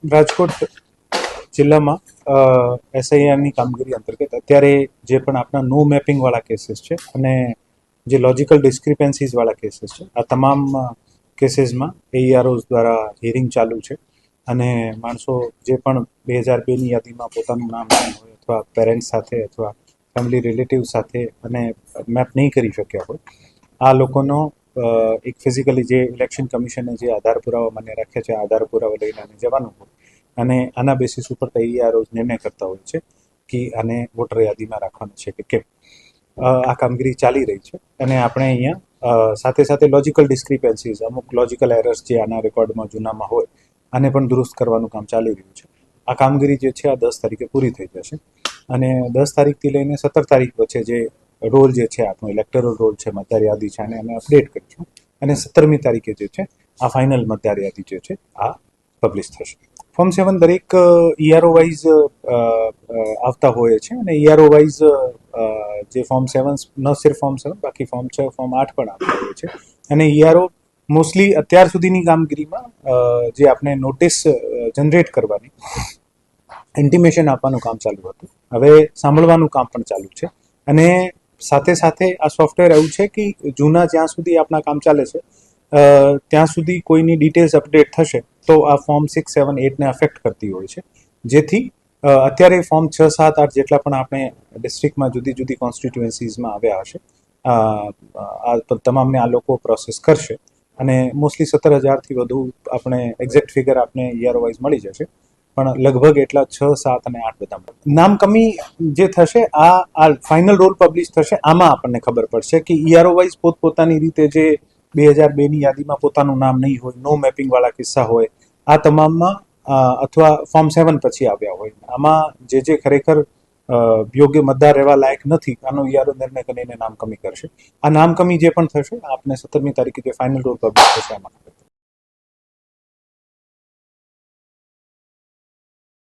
રાજકોટ જિલ્લામાં એસઆઈઆરની કામગીરી અંતર્ગત અત્યારે જે પણ આપણા નો મેપિંગવાળા કેસીસ છે અને જે લોજિકલ ડિસ્ક્રિપન્સીસવાળા કેસીસ છે આ તમામ કેસીસમાં એઈઆરઓઝ દ્વારા હિયરિંગ ચાલુ છે અને માણસો જે પણ 2002ની યાદીમાં પોતાનું નામ હોય અથવા પેરેન્ટ્સ સાથે અથવા ફેમિલી રિલેટિવ સાથે અને મેપ નહીં કરી શક્યા હોય આ લોકોનો એક ફિઝિકલી જે ઇલેક્શન કમિશને જે આધાર પુરાવા માન્ય રાખ્યા છે આધાર પુરાવા લઈને આને જવાનું હોય અને આના બેસિસ ઉપર એઈઆરઓ નિર્ણય કરતા હોય છે કે આને વોટર યાદીમાં રાખવાનું છે કે કેમ. આ કામગીરી ચાલી રહી છે અને આપણે અહીંયા સાથે સાથે લોજિકલ ડિસ્ક્રિપન્સીઝ અમુક લોજિકલ એરર્સ જે આના રેકોર્ડમાં જૂનામાં હોય આને પણ દુરુસ્ત કરવાનું કામ ચાલી રહ્યું છે. આ કામગીરી જે છે આ 10 તારીખે પૂરી થઈ જશે અને 10 તારીખથી લઈને 17 તારીખ વચ્ચે જે રોલ જે છે આપણો ઇલેક્ટરલ રોલ છે મતદાર યાદી છે આને અમે અપડેટ કરીશું અને 17મી તારીખે જે છે આ ફાઇનલ મતદાર યાદી જે છે આ પબ્લિશ થશે. ફોર્મ 7 દરેક ઈઆરઓ વાઇઝ આવતા હોય છે અને ઈઆરઓ વાઇઝ જે ફોર્મ 7 ન સિર્ફ ફોર્મ 7 બાકી ફોર્મ 6 ફોર્મ 8 પણ આવતા હોય છે અને ઈઆરઓ મોસ્ટલી અત્યાર સુધીની કામગીરીમાં જે આપણે નોટિસ જનરેટ કરવાની ઇન્ટિમેશન આપવાનું કામ ચાલુ હતું હવે સાંભળવાનું કામ પણ ચાલુ છે અને સાથે સાથે આ સોફ્ટવેર એવું છે કે જૂના જ્યાં સુધી આપણા કામ ચાલે છે ત્યાં સુધી કોઈની ડિટેલ્સ અપડેટ થશે તો આ ફોર્મ 6, 7, 8ને અફેક્ટ કરતી હોય છે જેથી અત્યારે ફોર્મ 6, 7, 8 જેટલા પણ આપણે ડિસ્ટ્રિક્ટમાં જુદી જુદી કોન્સ્ટિટ્યુએન્સીઝમાં આવ્યા હશે આ તમામને આ લોકો પ્રોસેસ કરશે અને મોસ્ટલી 17,000થી વધુ આપણે એક્ઝેક્ટ ફિગર આપણે ઈઆરઓ વાઇઝ મળી જશે પણ લગભગ એટલા 6, 7 અને 8 બધા નામ કમી જે થશે આ ફાઇનલ રોલ પબ્લિશ થશે આમાં આપણને ખબર પડશે કે ઈઆરઓ વાઇઝ પોતપોતાની રીતે જે 2002ની યાદીમાં પોતાનું નામ નહીં હોય નો મેપિંગવાળા કિસ્સા હોય આ તમામમાં અથવા ફોર્મ 7 પછી આવ્યા હોય આમાં જે ખરેખર યોગ્ય મતદાર રહેવા લાયક નથી આનો ઈઆરઓ નિર્ણય કરીને નામ કમી કરશે. આ નામ કમી જે પણ થશે આપને 17મી તારીખે જે ફાઇનલ રોલ પબ્લિશ થશે આમાં